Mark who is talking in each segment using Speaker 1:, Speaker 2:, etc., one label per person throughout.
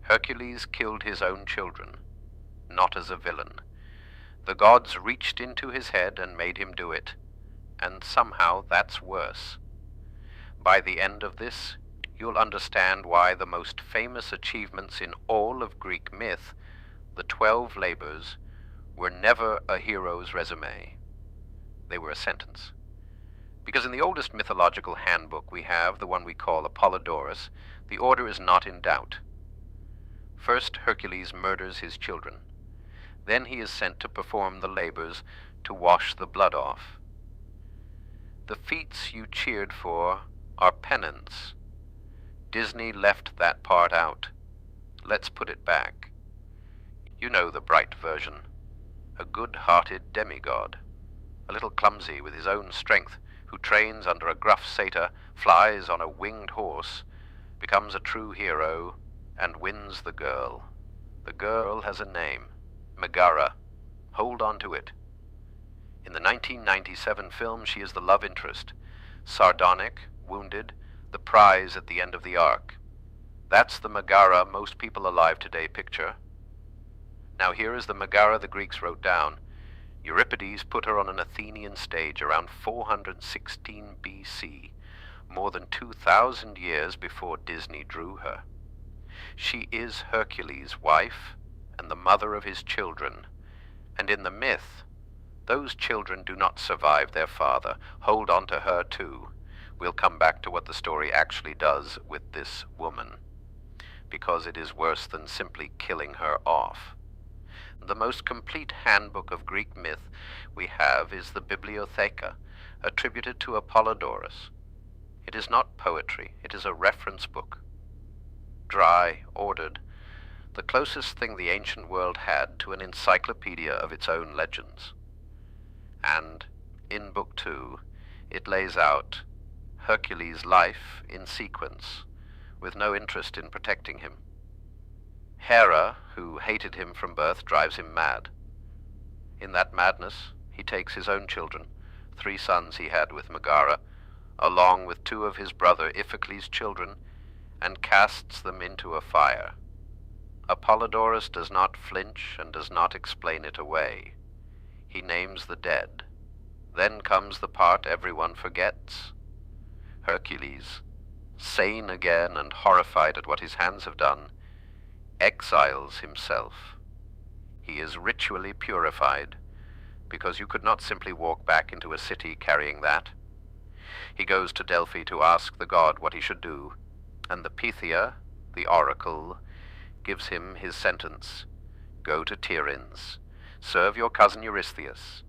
Speaker 1: Hercules killed his own children, not as a villain. The gods reached into his head and made him do it, and somehow that's worse. By the end of this, you'll understand why the most famous achievements in all of Greek myth, the 12 labors, were never a hero's resume. They were a sentence. Because in the oldest mythological handbook we have, the one we call Apollodorus, the order is not in doubt. First, Hercules murders his children. Then he is sent to perform the labors to wash the blood off. The feats you cheered for are penance. Disney left that part out. Let's put it back. You know the bright version. A good-hearted demigod. A little clumsy with his own strength, who trains under a gruff satyr, flies on a winged horse, becomes a true hero, and wins the girl. The girl has a name, Megara. Hold on to it. In the 1997 film, she is the love interest, sardonic, wounded, the prize at the end of the arc. That's the Megara most people alive today picture. Now here is the Megara the Greeks wrote down. Euripides put her on an Athenian stage around 416 BC, more than 2,000 years before Disney drew her. She is Hercules' wife and the mother of his children, and in the myth, those children do not survive their father. Hold on to her too. We'll come back to what the story actually does with this woman, because it is worse than simply killing her off. The most complete handbook of Greek myth we have is the Bibliotheca, attributed to Apollodorus. It is not poetry, it is a reference book. Dry, ordered, the closest thing the ancient world had to an encyclopedia of its own legends. And in Book 2, it lays out Hercules' life in sequence, with no interest in protecting him. Hera, who hated him from birth, drives him mad. In that madness, he takes his own children, 3 sons he had with Megara, along with 2 of his brother Iphicles' children, and casts them into a fire. Apollodorus does not flinch and does not explain it away. He names the dead. Then comes the part everyone forgets. Hercules, sane again and horrified at what his hands have done, exiles himself. He is ritually purified, because you could not simply walk back into a city carrying that. He goes to Delphi to ask the god what he should do, and the Pythia, the oracle, gives him his sentence. Go to Tiryns, serve your cousin Eurystheus,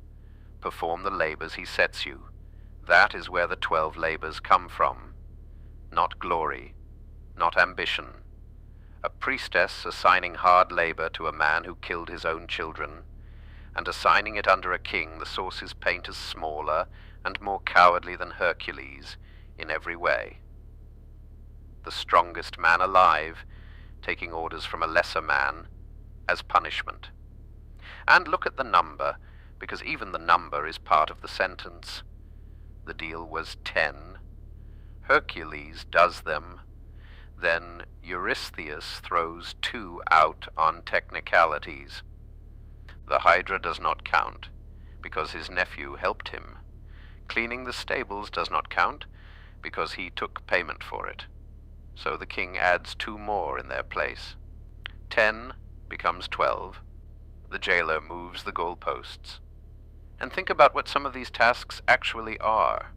Speaker 1: perform the labors he sets you. That is where the 12 labors come from. Not glory, not ambition. A priestess assigning hard labor to a man who killed his own children, and assigning it under a king the sources paint as smaller and more cowardly than Hercules in every way. The strongest man alive, taking orders from a lesser man as punishment. And look at the number, because even the number is part of the sentence. The deal was 10. Hercules does them. Then Eurystheus throws 2 out on technicalities. The Hydra does not count, because his nephew helped him. Cleaning the stables does not count, because he took payment for it. So the king adds 2 more in their place. 10 becomes 12. The jailer moves the goalposts. And think about what some of these tasks actually are.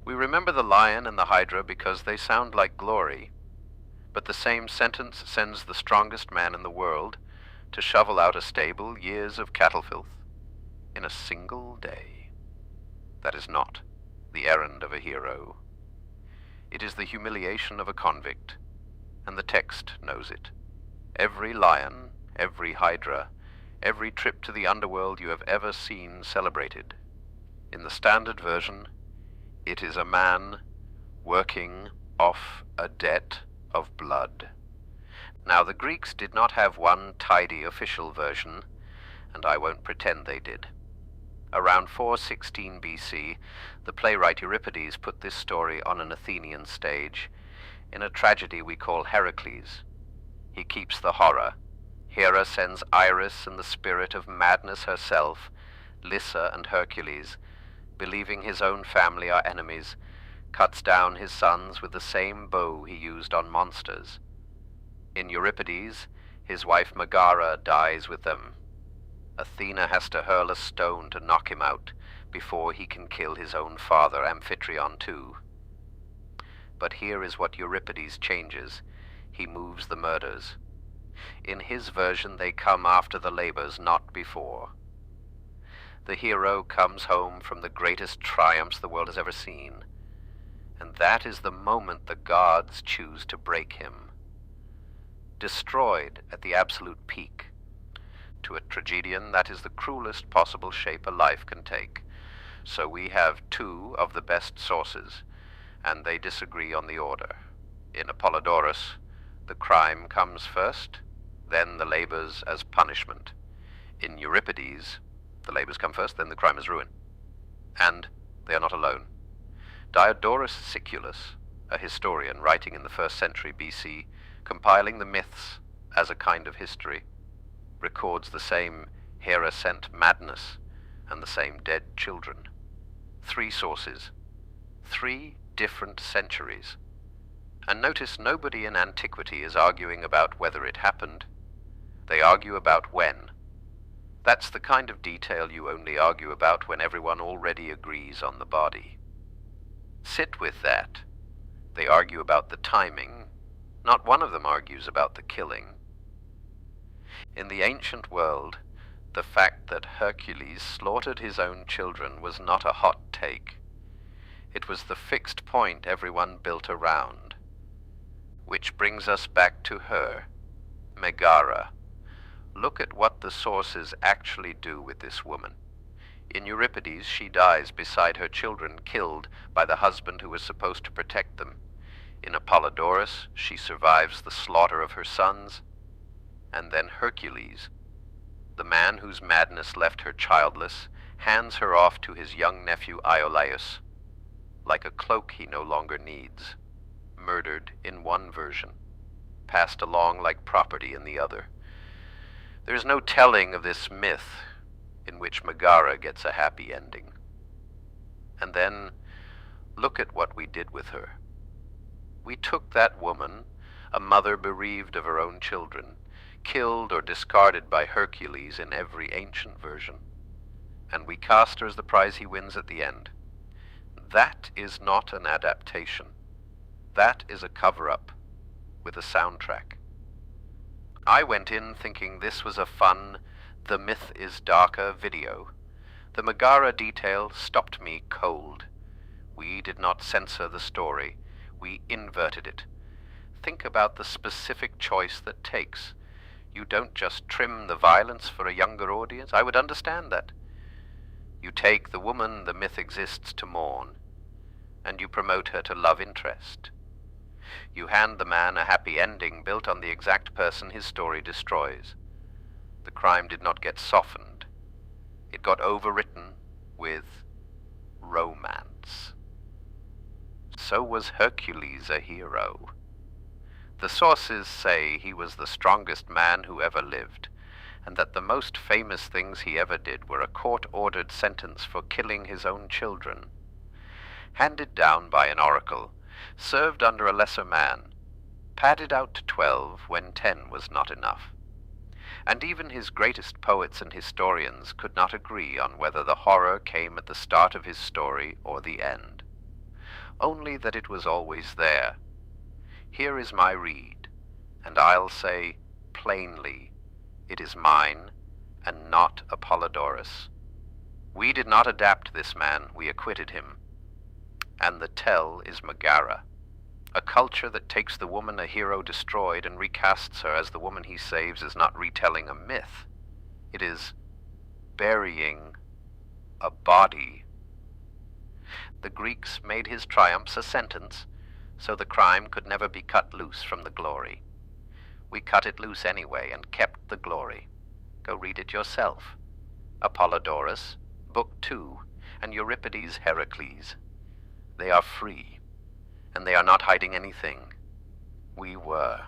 Speaker 1: We remember the lion and the hydra because they sound like glory, but the same sentence sends the strongest man in the world to shovel out a stable years of cattle filth in a single day. That is not the errand of a hero. It is the humiliation of a convict, and the text knows it. Every lion, every hydra, every trip to the underworld you have ever seen celebrated. In the standard version, it is a man working off a debt of blood. Now, the Greeks did not have one tidy official version, and I won't pretend they did. Around 416 BC, the playwright Euripides put this story on an Athenian stage in a tragedy we call Hercules. He keeps the horror. Hera sends Iris and the spirit of madness herself, Lyssa and Hercules, believing his own family are enemies, cuts down his sons with the same bow he used on monsters. In Euripides, his wife Megara dies with them. Athena has to hurl a stone to knock him out before he can kill his own father, Amphitryon, too. But here is what Euripides changes. He moves the murders. In his version, they come after the labors, not before. The hero comes home from the greatest triumphs the world has ever seen, and that is the moment the gods choose to break him. Destroyed at the absolute peak. To a tragedian, that is the cruelest possible shape a life can take. So we have two of the best sources, and they disagree on the order. In Apollodorus, the crime comes first, then the labors as punishment. In Euripides, the labors come first, then the crime is ruin. And they are not alone. Diodorus Siculus, a historian writing in the 1st century BC, compiling the myths as a kind of history, records the same Hera-sent madness and the same dead children. 3 sources, 3 different centuries. And notice nobody in antiquity is arguing about whether it happened. They argue about when. That's the kind of detail you only argue about when everyone already agrees on the body. Sit with that. They argue about the timing. Not one of them argues about the killing. In the ancient world, the fact that Hercules slaughtered his own children was not a hot take. It was the fixed point everyone built around. Which brings us back to her, Megara. Look at what the sources actually do with this woman. In Euripides, she dies beside her children, killed by the husband who was supposed to protect them. In Apollodorus, she survives the slaughter of her sons. And then Hercules, the man whose madness left her childless, hands her off to his young nephew Iolaus, like a cloak he no longer needs, murdered in one version, passed along like property in the other. There is no telling of this myth in which Megara gets a happy ending. And then, look at what we did with her. We took that woman, a mother bereaved of her own children, killed or discarded by Hercules in every ancient version, and we cast her as the prize he wins at the end. That is not an adaptation. That is a cover-up with a soundtrack. I went in thinking this was a fun, The Myth is Darker video. The Megara detail stopped me cold. We did not censor the story. We inverted it. Think about the specific choice that takes. You don't just trim the violence for a younger audience. I would understand that. You take the woman the myth exists to mourn, and you promote her to love interest. You hand the man a happy ending built on the exact person his story destroys. The crime did not get softened. It got overwritten with romance. So was Hercules a hero. The sources say he was the strongest man who ever lived, and that the most famous things he ever did were a court-ordered sentence for killing his own children. Handed down by an oracle, served under a lesser man, padded out to 12 when 10 was not enough. And even his greatest poets and historians could not agree on whether the horror came at the start of his story or the end. Only that it was always there. Here is my reed, and I'll say plainly, it is mine, and not Apollodorus. We did not adapt this man, we acquitted him. And the tell is Megara, a culture that takes the woman a hero destroyed and recasts her as the woman he saves is not retelling a myth. It is burying a body. The Greeks made his triumphs a sentence, so the crime could never be cut loose from the glory. We cut it loose anyway and kept the glory. Go read it yourself. Apollodorus, Book 2, and Euripides' Hercules. They are free, and they are not hiding anything. We were.